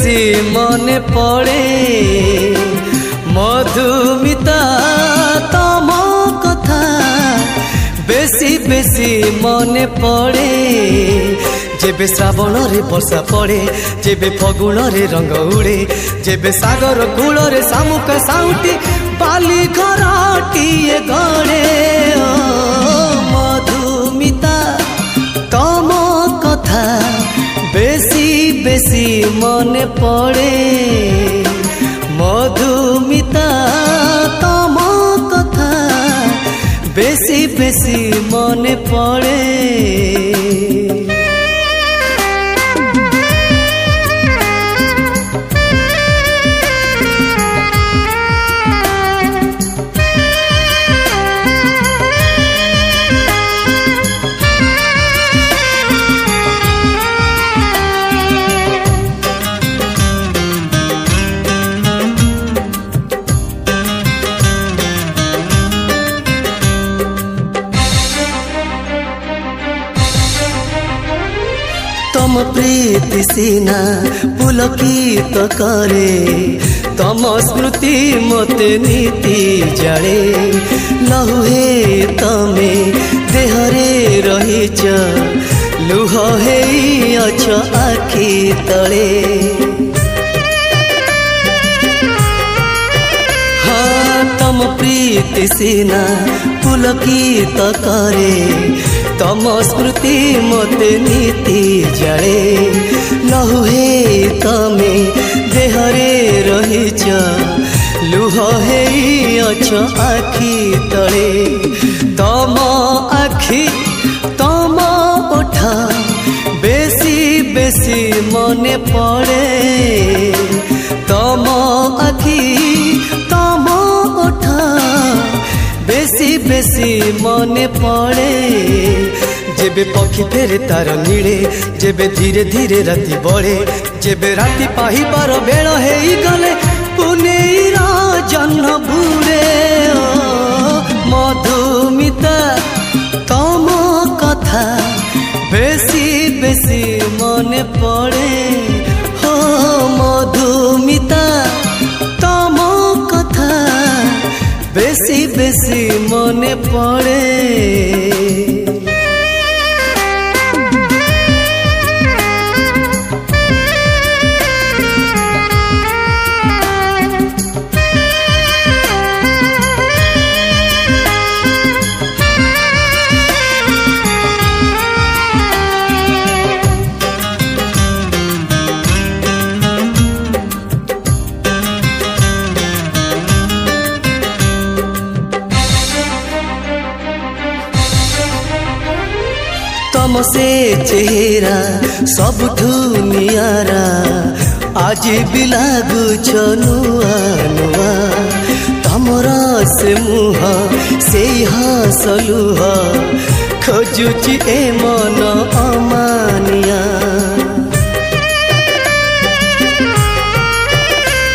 বেশি মনে পড়ে মধুমিতা তম কথা বেশি বেশি মনে পড়ে যেবে শ্রাবণরে বর্ষা পড়ে যেবে ফগুণরে রঙ উড়ে যেবে সাগর কূଳରେ শামুক ସାଉଁଟି ବାଲି ଘରଟିଏ ଗড়େ ମଧୁମିତା ତମ କଥା বেশি বেশি মনে পড়ে মধুমিতা তম কথা বেশি বেশি মনে পড়ে तम प्रीति सीना पुलकित करे तम स्मृति मते नीति जाड़े लहुहे तमे देहरे रहीच लुह हे अछ आखि तले हाँ तम प्रीति सीना पुलकित करे तम स्मृति मते नीति जाड़े लहुहे तमे देहरे रहीच लुह हे अछ आखि तले तम आखि तम ओठ बेसी बेसी मने पड़े तम आखि तम ओठ बेसी बेसी मने पड़े जेबे पक्षी फेरे तार नीड़े जेबे धीरे धीरे राति बढ़े जेबे राति पाहिबार बेल हे गले पुनेईर जह्न बुड़े मधुमिता तम कथा बेसी बेसी मने पड़े हो मधुमिता तम कथा बेसी बेसी मने पड़े तम से चेहरा सबठू नियारा आज भी लागुछ नुआ नुआ तमर से मुह से हस लुह खोजुची ए मन अमानिया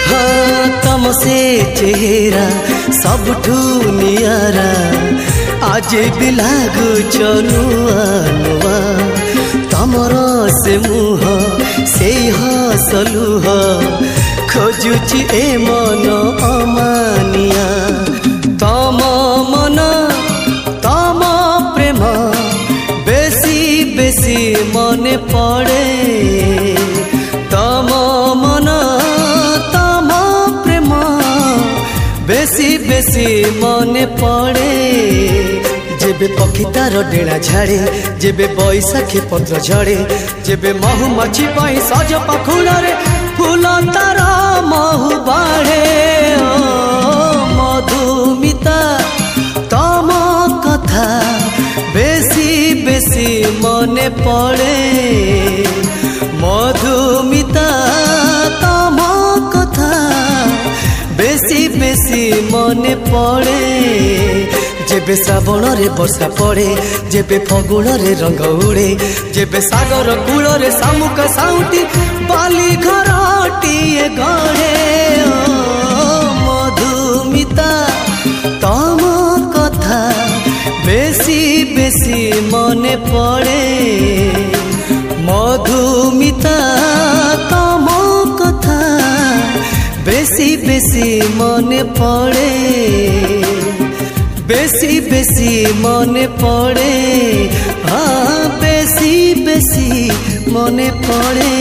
हाँ तम से चेहरा सबठू नियारा आज भी लागुछ नुआ नुआ तमर से मुह से हस लुह खोजुची ए मन अमानिया तम मन तम प्रेम बेसी बेसी मने पड़े तम मन तम प्रेम बेसी बेसी मने पड़े जेबे पक्षी तार डेणा झाड़े जेबे बैसाखी पत्र झड़े जेबे महुमाछी पाई सज पाखुड़े फूल तार महु बाढ़े मधुमिता तम कथा बेसी बेसी मने पड़े मधुमिता तम कथा बेसी बेसी मने पड़े जेबे श्रावणरे वर्षा पड़े जेबे फगुणरे रंग उड़े जेबे सागर कूଳରେ शामुक साउंटी बाली घरटिए गड़े मधुमिता तम कथा बेसी बेसी मने पड़े मधुमिता तम कथा মনে পড়ে বেশি বেশি মনে পড়ে বেশি বেশি মনে পড়ে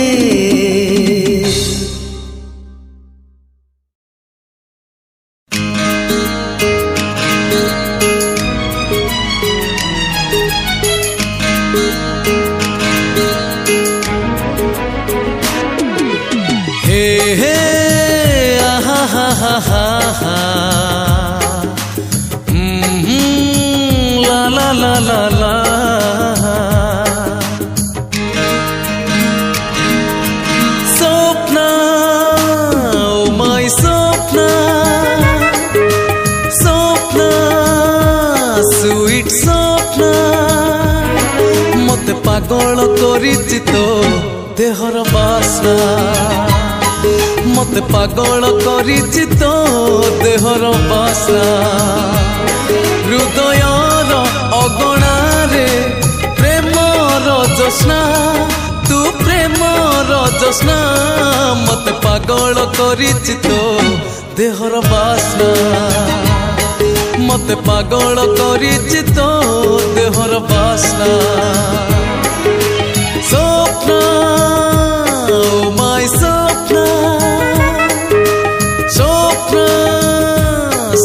La la la la Sopna, oh my Sopna Sopna, sweet Sopna Mote pagol korichi to dehor basna Mote pagol korichi to dehor basna হৃদয়র অগণারে প্রেমর জোৎস্না তু প্রেমর জোৎস্না মতে পাগল করিছি তো দেহর বাসনা মতে পাগল করিছি তো দেহর বাসনা স্বপ্না ও মাই স্বপ্না স্বপ্না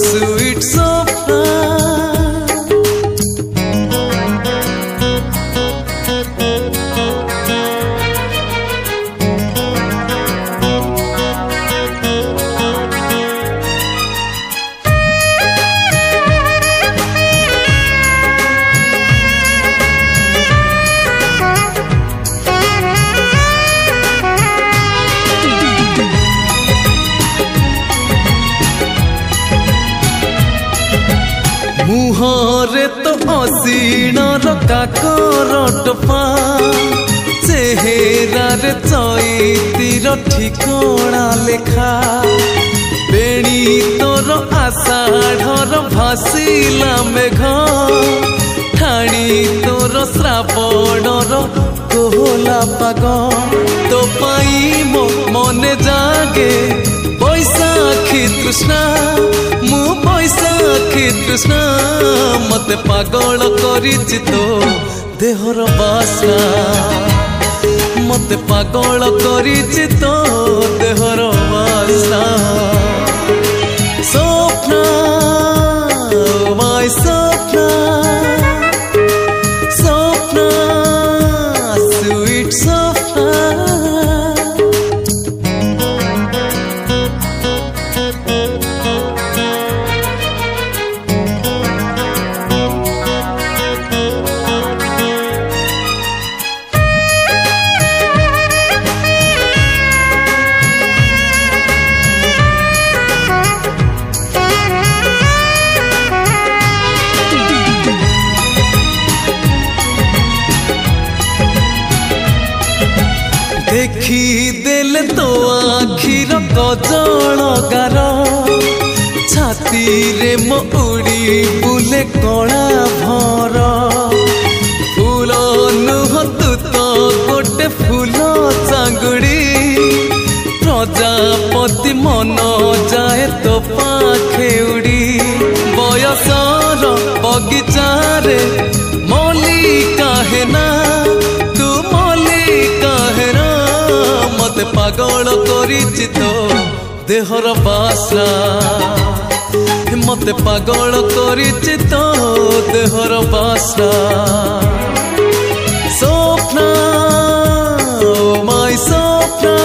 সুইট স্বপ্না মুহরে তো অসীণর কাকর টপা চেহেরারে চৈতির ঠিকଣା লেখা বেণী তোর আষাঢ়র ভাসিলা মেঘ ঠাণি তোর শ্রাবণর কোহলা পাগ তো পাই মো মনে জাগে বৈশাখী তৃষ্ণা মু বৈশাখী তৃষ্ণা মতে পাগল করিছি তো দেহর বাসনা মতে পাগল করিছি তো দেহর বাসনা স্বপ্না মাই স্বপ্না স্বপ্না সুইট স্বপ্না দেখি দেলে তো আখির কজল গার ছাতিরে মো উড়ি বুলে কণা ভর ফুল নুহ তু তো গোটে ফুল চাঙ্গুড়ি প্রজাপতি মন যায় তো পাখে উড়ি বয়সর বগিচারে মল্লিকা হেনা তু মল্লিকা হেনা মতে পাগল করিছি তো দেহর বাসনা মতে পাগল করিছি তো দেহর বাসনা স্বপ্না ও মাই স্বপ্না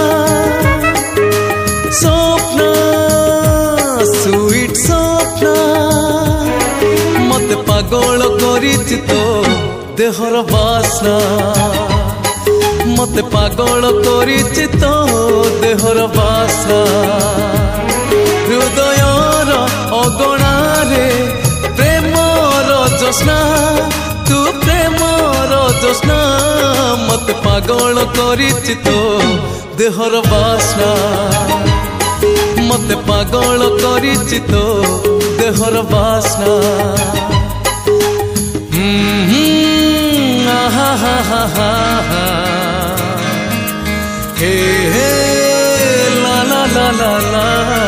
স্বপ্না সুইট স্বপ্না মতে পাগল করিছি তো দেহর বাসনা মতে পাগল করিছি তো দেহর বাসনা হৃদয়র অগণারে প্রেমর জোৎস্না তু প্রেমর জোৎস্না মতে পাগল করিছি তো দেহর বাসনা মতে পাগল করিছি তো দেহর বাসনা আহা হা হা হা হা হে হে লা লা লা লা লা